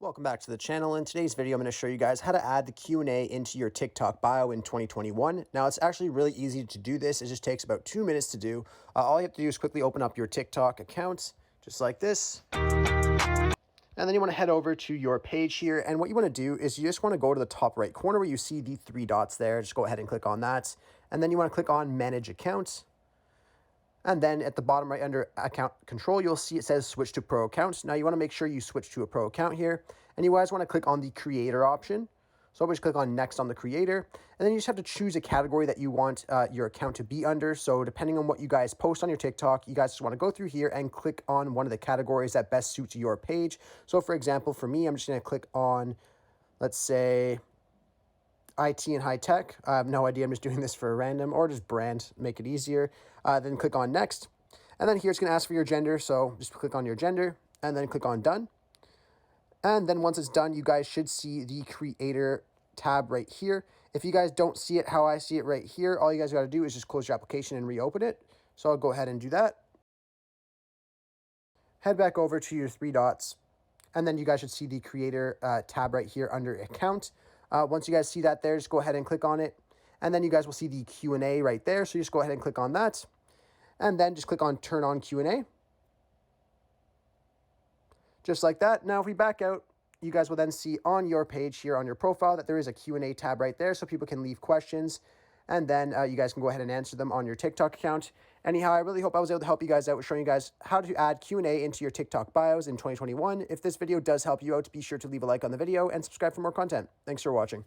Welcome back to the channel. In today's video, I'm going to show you guys how to add the Q&A into your TikTok bio in 2021. Now, it's actually really easy to do this. It just takes about 2 minutes to do. All you have to do is quickly open up your TikTok account, just like this. And then you want to head over to your page here. And what you want to do is you just want to go to the top right corner where you see the 3 dots there. Just go ahead and click on that. And then you want to click on Manage Accounts. And then at the bottom right under account control, you'll see it says switch to pro accounts. Now you want to make sure you switch to a pro account here. And you guys want to click on the creator option. So always click on next on the creator. And then you just have to choose a category that you want your account to be under. So depending on what you guys post on your TikTok, you guys just want to go through here and click on one of the categories that best suits your page. So for example, for me, I'm just going to click on, let's say, IT and high tech. I have no idea. I'm just doing this for a random, or just brand, make it easier. Then click on next. And then here it's going to ask for your gender. So just click on your gender and then click on done. And then once it's done, you guys should see the creator tab right here. If you guys don't see it how I see it right here, all you guys got to do is just close your application and reopen it. So I'll go ahead and do that. Head back over to your 3 dots. And then you guys should see the creator tab right here under account. Once you guys see that there, just go ahead and click on it. And then you guys will see the Q&A right there. So just go ahead and click on that. And then just click on turn on Q&A. Just like that. Now, if we back out, you guys will then see on your page here on your profile that there is a Q&A tab right there. So people can leave questions. And then you guys can go ahead and answer them on your TikTok account. Anyhow, I really hope I was able to help you guys out with showing you guys how to add Q&A into your TikTok bios in 2021. If this video does help you out, be sure to leave a like on the video and subscribe for more content. Thanks for watching.